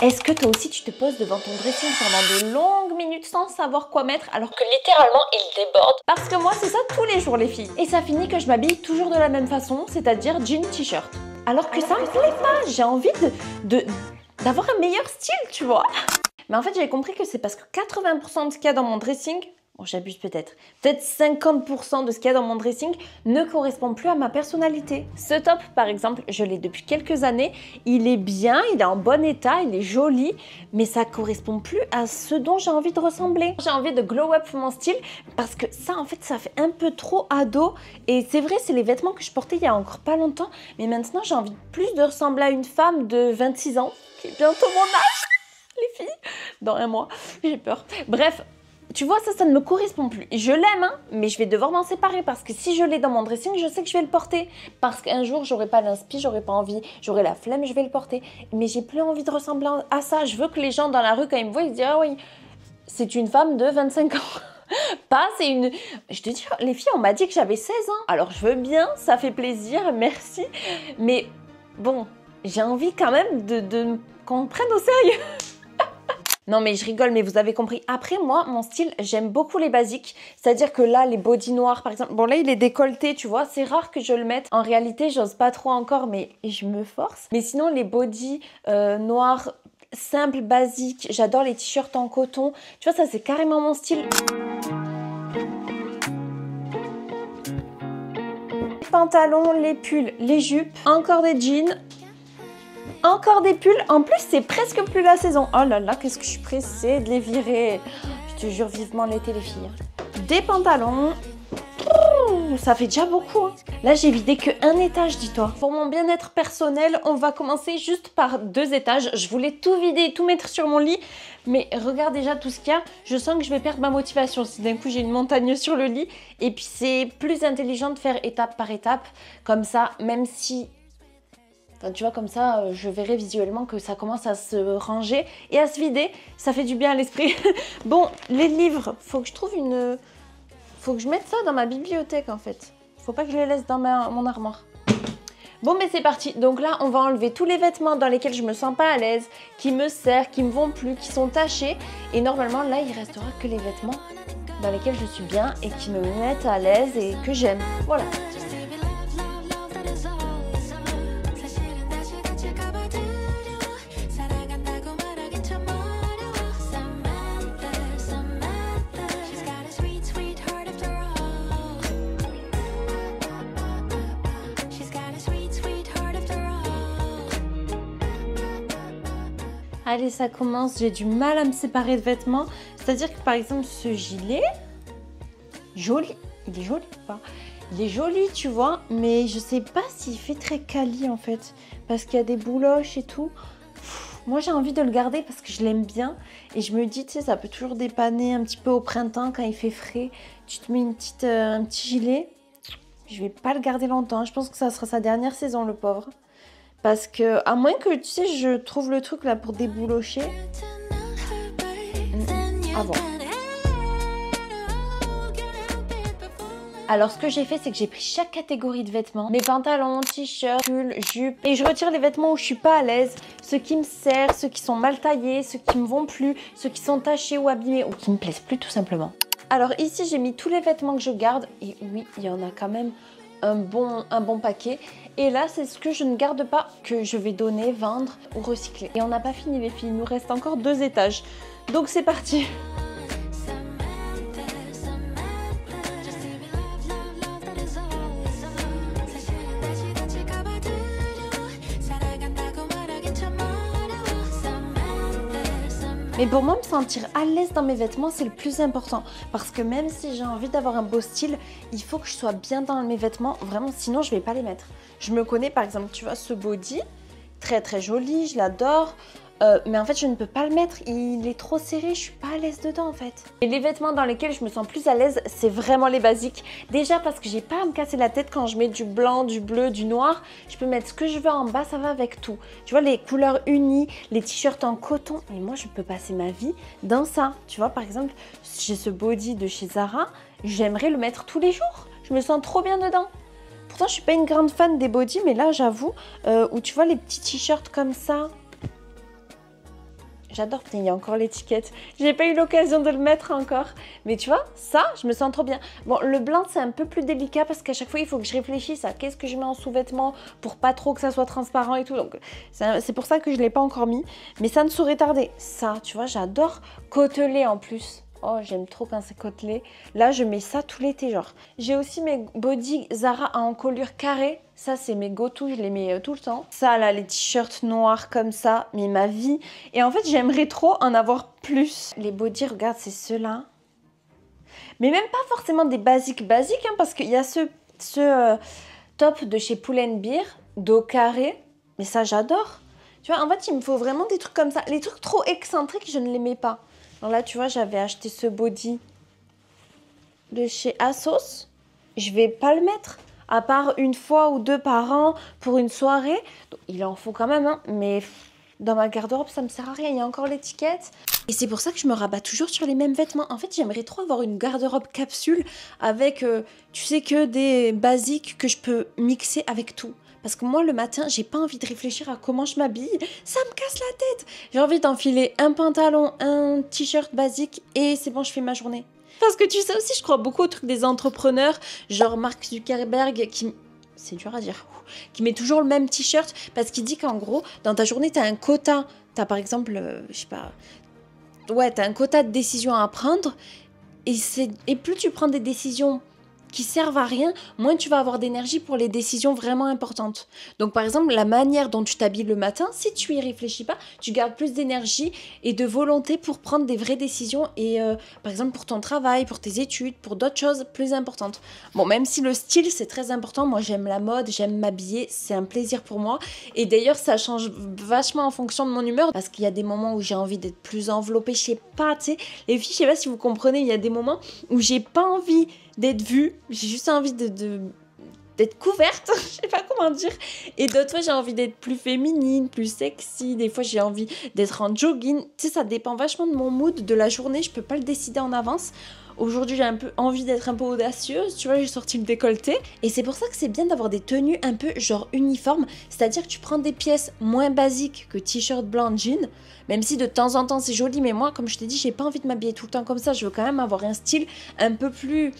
Est-ce que toi aussi tu te poses devant ton dressing pendant de longues minutes sans savoir quoi mettre alors que littéralement il déborde? Parce que moi c'est ça tous les jours les filles. Et ça finit que je m'habille toujours de la même façon, c'est-à-dire jean t-shirt. Alors que ça me plaît pas, j'ai envie d'avoir un meilleur style, tu vois. Mais en fait j'ai compris que c'est parce que 80% de ce qu'il y a dans mon dressing, bon, j'abuse peut-être 50% de ce qu'il y a dans mon dressing ne correspond plus à ma personnalité. Ce top par exemple, je l'ai depuis quelques années, il est bien, il est en bon état, il est joli, mais ça correspond plus à ce dont j'ai envie de ressembler. J'ai envie de glow up mon style parce que ça en fait ça fait un peu trop ado et c'est vrai c'est les vêtements que je portais il y a encore pas longtemps, mais maintenant j'ai envie plus de ressembler à une femme de 26 ans qui est bientôt mon âge. Les filles, dans un mois, j'ai peur. Bref, tu vois, ça ne me correspond plus. Je l'aime, hein, mais je vais devoir m'en séparer parce que si je l'ai dans mon dressing, je sais que je vais le porter. Parce qu'un jour, j'aurai pas l'inspi, j'aurai pas envie, j'aurai la flemme, je vais le porter. Mais j'ai plus envie de ressembler à ça. Je veux que les gens dans la rue, quand ils me voient, ils se disent « Ah oui, c'est une femme de 25 ans. » Pas, c'est une... Je te dis, les filles, on m'a dit que j'avais 16 ans. Alors, je veux bien, ça fait plaisir, merci. Mais bon, j'ai envie quand même qu'on me prenne au sérieux. Non mais je rigole, mais vous avez compris. Après moi, mon style, j'aime beaucoup les basiques. C'est-à-dire que là, les bodys noirs par exemple, bon là il est décolleté, tu vois, c'est rare que je le mette. En réalité, j'ose pas trop encore, mais je me force. Mais sinon, les bodys noirs, simples, basiques, j'adore les t-shirts en coton. Tu vois, ça c'est carrément mon style. Les pantalons, les pulls, les jupes, encore des jeans. Encore des pulls, en plus c'est presque plus la saison. Oh là là, qu'est-ce que je suis pressée de les virer. Je te jure vivement l'été les filles. Des pantalons, ça fait déjà beaucoup. Hein. Là j'ai vidé que un étage, dis-toi. Pour mon bien-être personnel, on va commencer juste par 2 étages. Je voulais tout vider, tout mettre sur mon lit. Mais regarde déjà tout ce qu'il y a. Je sens que je vais perdre ma motivation si d'un coup j'ai une montagne sur le lit. Et puis c'est plus intelligent de faire étape par étape. Comme ça, même si... Enfin, tu vois, comme ça, je verrai visuellement que ça commence à se ranger et à se vider. Ça fait du bien à l'esprit. Bon, les livres, faut que je trouve une... Faut que je mette ça dans ma bibliothèque, en fait. Faut pas que je les laisse dans mon armoire. Bon, mais c'est parti. Donc là, on va enlever tous les vêtements dans lesquels je me sens pas à l'aise, qui me serrent, qui me vont plus, qui sont tachés. Et normalement, là, il restera que les vêtements dans lesquels je suis bien et qui me mettent à l'aise et que j'aime. Voilà. Allez, ça commence, j'ai du mal à me séparer de vêtements. C'est-à-dire que par exemple, ce gilet, joli, il est joli ou pas? Il est joli, tu vois, mais je sais pas s'il fait très quali en fait. Parce qu'il y a des bouloches et tout. Moi, j'ai envie de le garder parce que je l'aime bien. Et je me dis, tu sais, ça peut toujours dépanner un petit peu au printemps quand il fait frais. Tu te mets un petit gilet. Je vais pas le garder longtemps. Je pense que ça sera sa dernière saison, le pauvre. Parce que, à moins que, tu sais, je trouve le truc là pour déboulocher. Avant. Alors, ce que j'ai fait, c'est que j'ai pris chaque catégorie de vêtements. Mes pantalons, t-shirts, pulls, jupes. Et je retire les vêtements où je suis pas à l'aise. Ceux qui me serrent, ceux qui sont mal taillés, ceux qui me vont plus, ceux qui sont tachés ou abîmés ou qui me plaisent plus tout simplement. Alors ici, j'ai mis tous les vêtements que je garde. Et oui, il y en a quand même un bon paquet. Et là, c'est ce que je ne garde pas, que je vais donner, vendre ou recycler. Et on n'a pas fini les filles, il nous reste encore 2 étages. Donc c'est parti. Mais pour moi, me sentir à l'aise dans mes vêtements, c'est le plus important. Parce que même si j'ai envie d'avoir un beau style, il faut que je sois bien dans mes vêtements. Vraiment, sinon, je ne vais pas les mettre. Je me connais, par exemple, tu vois, ce body, très très joli, je l'adore. Mais en fait, je ne peux pas le mettre. Il est trop serré, je suis pas à l'aise dedans, en fait. Et les vêtements dans lesquels je me sens plus à l'aise, c'est vraiment les basiques. Déjà parce que j'ai pas à me casser la tête quand je mets du blanc, du bleu, du noir. Je peux mettre ce que je veux en bas, ça va avec tout. Tu vois, les couleurs unies, les t-shirts en coton. Et moi, je peux passer ma vie dans ça. Tu vois, par exemple, j'ai ce body de chez Zara. J'aimerais le mettre tous les jours. Je me sens trop bien dedans. Pourtant, je suis pas une grande fan des bodys, mais là, j'avoue, où tu vois les petits t-shirts comme ça. J'adore, putain, il y a encore l'étiquette. J'ai pas eu l'occasion de le mettre encore. Mais tu vois, ça, je me sens trop bien. Bon, le blanc, c'est un peu plus délicat parce qu'à chaque fois, il faut que je réfléchisse à qu'est-ce que je mets en sous-vêtement pour pas trop que ça soit transparent et tout. Donc, c'est pour ça que je l'ai pas encore mis. Mais ça ne saurait tarder. Ça, tu vois, j'adore. Côtelé en plus. Oh, j'aime trop quand c'est côtelé. Là, je mets ça tout l'été, genre. J'ai aussi mes body Zara en encolure carrée. Ça, c'est mes go-to, je les mets tout le temps. Ça, là, les t-shirts noirs comme ça, mais ma vie. Et en fait, j'aimerais trop en avoir plus. Les body, regarde, c'est ceux-là. Mais même pas forcément des basiques, hein, parce qu'il y a ce top de chez Pull&Bear, dos carré. Mais ça, j'adore. Tu vois, en fait, il me faut vraiment des trucs comme ça. Les trucs trop excentriques, je ne les mets pas. Alors là, tu vois, j'avais acheté ce body de chez ASOS. Je vais pas le mettre, à part une fois ou deux par an pour une soirée. Donc, il en faut quand même, hein, mais dans ma garde-robe, ça me sert à rien. Il y a encore l'étiquette. Et c'est pour ça que je me rabats toujours sur les mêmes vêtements. En fait, j'aimerais trop avoir une garde-robe capsule avec, tu sais, que des basiques que je peux mixer avec tout. Parce que moi, le matin, j'ai pas envie de réfléchir à comment je m'habille. Ça me casse la tête. J'ai envie d'enfiler un pantalon, un t-shirt basique et c'est bon, je fais ma journée. Parce que tu sais aussi, je crois beaucoup au truc des entrepreneurs, genre Mark Zuckerberg qui... C'est dur à dire. Qui met toujours le même t-shirt parce qu'il dit qu'en gros, dans ta journée, tu as un quota. Tu as par exemple, je sais pas... Ouais, tu as un quota de décisions à prendre et plus tu prends des décisions qui servent à rien, moins tu vas avoir d'énergie pour les décisions vraiment importantes. Donc par exemple, la manière dont tu t'habilles le matin, si tu y réfléchis pas, tu gardes plus d'énergie et de volonté pour prendre des vraies décisions et par exemple pour ton travail, pour tes études, pour d'autres choses plus importantes. Bon, même si le style c'est très important, moi j'aime la mode, j'aime m'habiller, c'est un plaisir pour moi et d'ailleurs ça change vachement en fonction de mon humeur parce qu'il y a des moments où j'ai envie d'être plus enveloppée, je sais pas, tu sais, les filles, je sais pas si vous comprenez, il y a des moments où j'ai pas envie d'être vue, j'ai juste envie d'être couverte, je sais pas comment dire. Et d'autres fois, j'ai envie d'être plus féminine, plus sexy. Des fois, j'ai envie d'être en jogging. Tu sais, ça dépend vachement de mon mood, de la journée. Je peux pas le décider en avance. Aujourd'hui, j'ai un peu envie d'être un peu audacieuse. Tu vois, j'ai sorti le décolleté. Et c'est pour ça que c'est bien d'avoir des tenues un peu genre uniformes. C'est-à-dire que tu prends des pièces moins basiques que t-shirt blanc, jean. Même si de temps en temps, c'est joli. Mais moi, comme je t'ai dit, j'ai pas envie de m'habiller tout le temps comme ça. Je veux quand même avoir un style un peu plus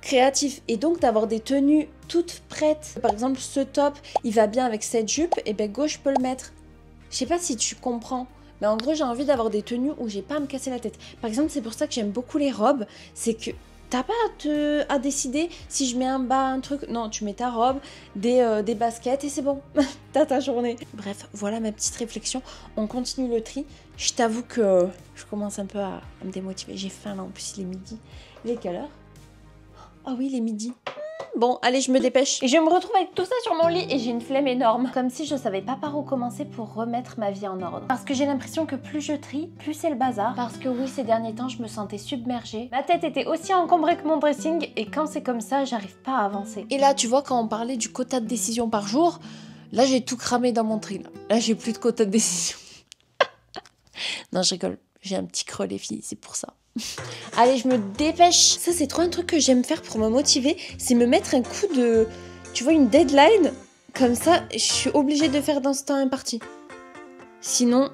créatif et donc d'avoir des tenues toutes prêtes. Par exemple, ce top, il va bien avec cette jupe, et ben go, je peux le mettre. Je sais pas si tu comprends, mais en gros, j'ai envie d'avoir des tenues où j'ai pas à me casser la tête. Par exemple, c'est pour ça que j'aime beaucoup les robes, c'est que t'as pas à décider si je mets un bas, un truc. Non, tu mets ta robe, des baskets et c'est bon. T'as ta journée. Bref, voilà ma petite réflexion. On continue le tri. Je t'avoue que je commence un peu à me démotiver. J'ai faim là, en plus il est midi. Il est quelle heure? Ah oui, les midis. Bon, allez, je me dépêche. Et je me retrouve avec tout ça sur mon lit et j'ai une flemme énorme. Comme si je savais pas par où commencer pour remettre ma vie en ordre. Parce que j'ai l'impression que plus je trie, plus c'est le bazar. Parce que oui, ces derniers temps, je me sentais submergée. Ma tête était aussi encombrée que mon dressing et quand c'est comme ça, j'arrive pas à avancer. Et là, tu vois, quand on parlait du quota de décision par jour, là, j'ai tout cramé dans mon tri. Là, j'ai plus de quota de décision. Non, je rigole. J'ai un petit creux, les filles, c'est pour ça. Allez, je me dépêche. Ça, c'est trop un truc que j'aime faire pour me motiver. C'est me mettre un coup de... Tu vois, une deadline. Comme ça, je suis obligée de faire dans ce temps imparti. Sinon,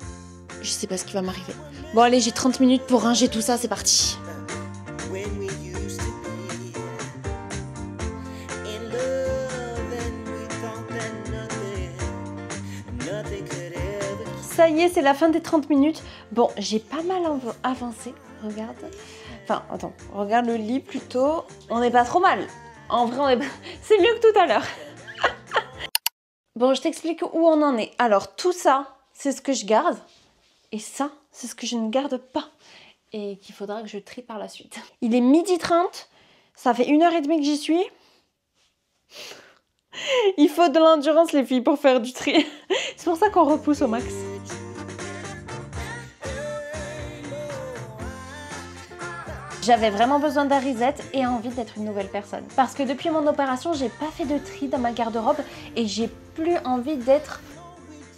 je sais pas ce qui va m'arriver. Bon, allez, j'ai 30 minutes pour ranger tout ça. C'est parti. Ça y est, c'est la fin des 30 minutes. Bon, j'ai pas mal avancé. Regarde. Enfin, attends. Regarde le lit plutôt. On n'est pas trop mal. En vrai, on est pas... C'est mieux que tout à l'heure. Bon, je t'explique où on en est. Alors, tout ça, c'est ce que je garde. Et ça, c'est ce que je ne garde pas. Et qu'il faudra que je trie par la suite. Il est 12h30. Ça fait 1h30 que j'y suis. Il faut de l'endurance, les filles, pour faire du tri. C'est pour ça qu'on repousse au max. J'avais vraiment besoin d'un reset et envie d'être une nouvelle personne. Parce que depuis mon opération, j'ai pas fait de tri dans ma garde-robe et j'ai plus envie d'être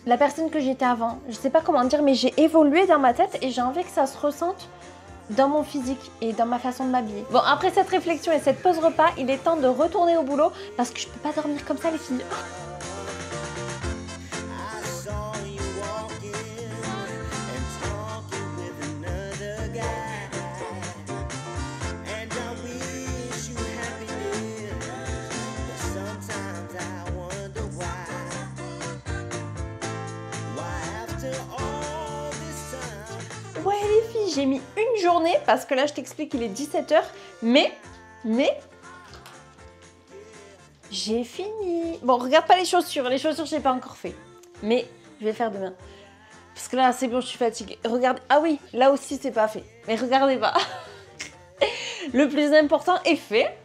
la personne que j'étais avant. Je sais pas comment dire, mais j'ai évolué dans ma tête et j'ai envie que ça se ressente dans mon physique et dans ma façon de m'habiller. Bon, après cette réflexion et cette pause repas, il est temps de retourner au boulot parce que je peux pas dormir comme ça, les filles. Ouais les filles, j'ai mis une journée parce que là je t'explique il est 17 h, mais j'ai fini. Bon, regarde pas les chaussures j'ai pas encore fait, mais je vais faire demain. Parce que là c'est bon, je suis fatiguée. Regarde, ah oui, là aussi c'est pas fait, mais regardez pas. Le plus important est fait.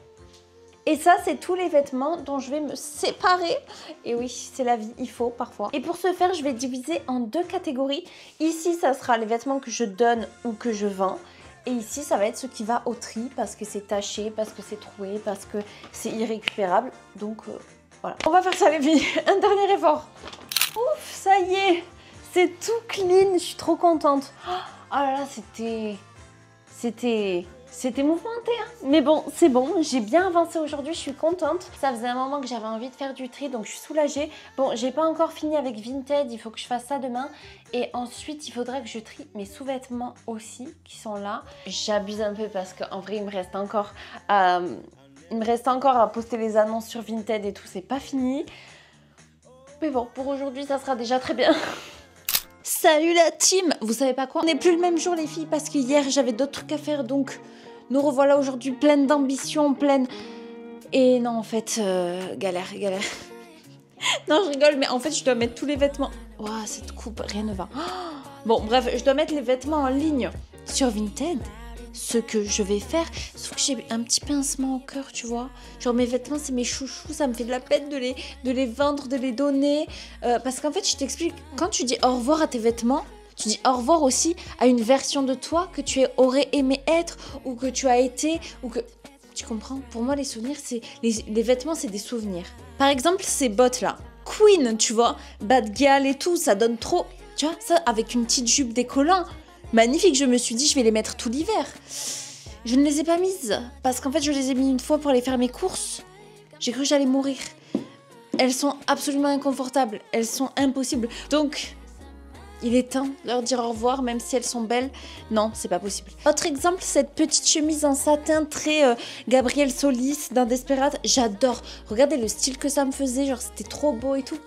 Et ça, c'est tous les vêtements dont je vais me séparer. Et oui, c'est la vie, il faut parfois. Et pour ce faire, je vais diviser en 2 catégories. Ici, ça sera les vêtements que je donne ou que je vends. Et ici, ça va être ce qui va au tri parce que c'est taché, parce que c'est troué, parce que c'est irrécupérable. Donc, voilà. On va faire ça, les filles. Un dernier effort. Ouf, ça y est. C'est tout clean. Je suis trop contente. Oh là là, c'était mouvementé, hein. Mais bon, c'est bon, j'ai bien avancé aujourd'hui, je suis contente. Ça faisait un moment que j'avais envie de faire du tri, donc je suis soulagée. Bon, j'ai pas encore fini avec Vinted, il faut que je fasse ça demain. Et ensuite, il faudra que je trie mes sous-vêtements aussi, qui sont là. J'abuse un peu parce qu'en vrai, il me reste encore à poster les annonces sur Vinted et tout, c'est pas fini. Mais bon, pour aujourd'hui, ça sera déjà très bien. Salut la team! Vous savez pas quoi? On n'est plus le même jour les filles parce que hier j'avais d'autres trucs à faire, donc nous revoilà aujourd'hui pleines d'ambition, pleines... Et non en fait, galère. Non je rigole, mais en fait je dois mettre tous les vêtements... Ouah, cette coupe, rien ne va. Bon bref, je dois mettre les vêtements en ligne sur Vinted. Ce que je vais faire, sauf que j'ai un petit pincement au cœur, tu vois. Genre mes vêtements, c'est mes chouchous, ça me fait de la peine de les vendre, de les donner. Parce qu'en fait, je t'explique, quand tu dis au revoir à tes vêtements, tu dis au revoir aussi à une version de toi que tu aurais aimé être, ou que tu as été, ou que... Tu comprends? Pour moi, les souvenirs, c'est les vêtements, c'est des souvenirs. Par exemple, ces bottes-là, Queen, tu vois, bad gal et tout, ça donne trop... Tu vois, ça, avec une petite jupe décollant... Magnifique, je me suis dit je vais les mettre tout l'hiver. Je ne les ai pas mises parce qu'en fait je les ai mis une fois pour aller faire mes courses. J'ai cru que j'allais mourir. Elles sont absolument inconfortables, elles sont impossibles. Donc il est temps de leur dire au revoir même si elles sont belles. Non, c'est pas possible. Autre exemple, cette petite chemise en satin très Gabrielle Solis dans Desperate. J'adore. Regardez le style que ça me faisait, genre c'était trop beau et tout.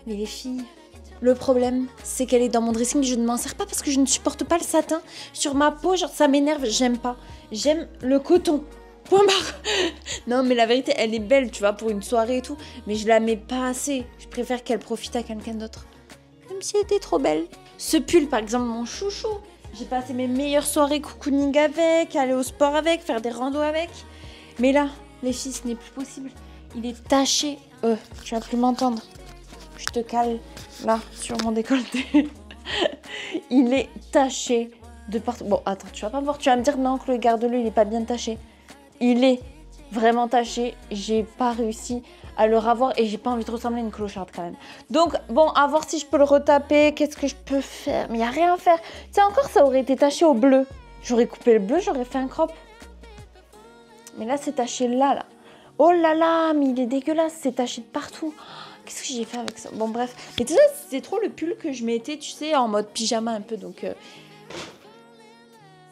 Mais les filles... Le problème, c'est qu'elle est dans mon dressing, je ne m'en sers pas parce que je ne supporte pas le satin. Sur ma peau, genre ça m'énerve, j'aime pas. J'aime le coton. Point barre. Non mais la vérité, elle est belle, tu vois, pour une soirée et tout. Mais je la mets pas assez. Je préfère qu'elle profite à quelqu'un d'autre. Même si elle était trop belle. Ce pull, par exemple, mon chouchou. J'ai passé mes meilleures soirées cocooning avec, aller au sport avec, faire des randos avec. Mais là, les filles, ce n'est plus possible. Il est taché. Tu vas plus m'entendre. Je te cale là sur mon décolleté. Il est taché de partout. Bon, attends, tu vas pas voir. Tu vas me dire non, Chloé, garde-le, il est pas bien taché. Il est vraiment taché. J'ai pas réussi à le ravoir et j'ai pas envie de ressembler à une clocharde quand même. Donc, bon, à voir si je peux le retaper. Qu'est-ce que je peux faire? Mais il n'y a rien à faire. Tu sais, encore, ça aurait été taché au bleu. J'aurais coupé le bleu, j'aurais fait un crop. Mais là, c'est taché là. Oh là là, mais il est dégueulasse. C'est taché de partout. Qu'est-ce que j'ai fait avec ça? Bon bref, mais déjà c'est trop le pull que je mettais, tu sais, en mode pyjama un peu, donc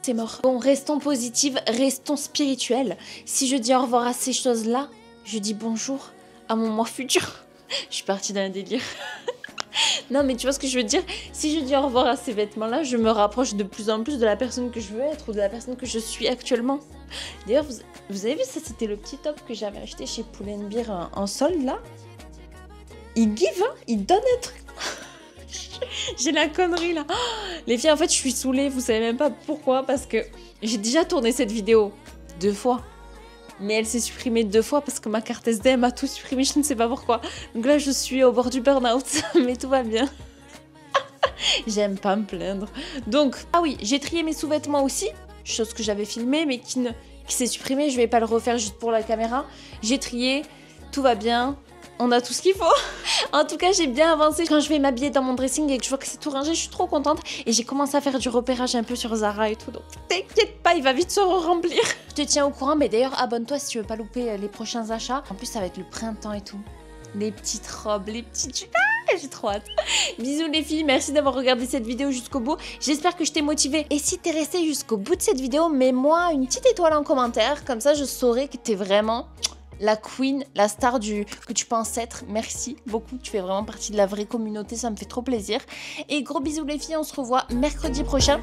c'est mort. Bon, restons positives, restons spirituelles. Si je dis au revoir à ces choses-là, je dis bonjour à mon moi futur. Je suis partie d'un délire. Non mais tu vois ce que je veux dire? Si je dis au revoir à ces vêtements-là, je me rapproche de plus en plus de la personne que je veux être ou de la personne que je suis actuellement. D'ailleurs, vous avez vu ça, c'était le petit top que j'avais acheté chez Pull&Bear en solde là. Il give, hein, il donne un truc. J'ai la connerie là. Les filles, en fait, je suis saoulée. Vous savez même pas pourquoi. Parce que j'ai déjà tourné cette vidéo 2 fois. Mais elle s'est supprimée 2 fois parce que ma carte SD m'a tout supprimé. Je ne sais pas pourquoi. Donc là, je suis au bord du burn-out. Mais tout va bien. J'aime pas me plaindre. Donc, ah oui, j'ai trié mes sous-vêtements aussi. Chose que j'avais filmée mais qui s'est supprimée. Je vais pas le refaire juste pour la caméra. J'ai trié. Tout va bien. On a tout ce qu'il faut. En tout cas, j'ai bien avancé. Quand je vais m'habiller dans mon dressing et que je vois que c'est tout rangé, je suis trop contente. Et j'ai commencé à faire du repérage un peu sur Zara et tout. Donc t'inquiète pas, il va vite se remplir. Je te tiens au courant. Mais d'ailleurs, abonne-toi si tu veux pas louper les prochains achats. En plus, ça va être le printemps et tout. Les petites robes, les petites... Ah, j'ai trop hâte. Bisous les filles, merci d'avoir regardé cette vidéo jusqu'au bout. J'espère que je t'ai motivée. Et si t'es resté jusqu'au bout de cette vidéo, mets-moi une petite étoile en commentaire. Comme ça, je saurai que t'es vraiment... la queen, la star que tu penses être. Merci beaucoup, tu fais vraiment partie de la vraie communauté, ça me fait trop plaisir. Et gros bisous les filles, on se revoit mercredi prochain.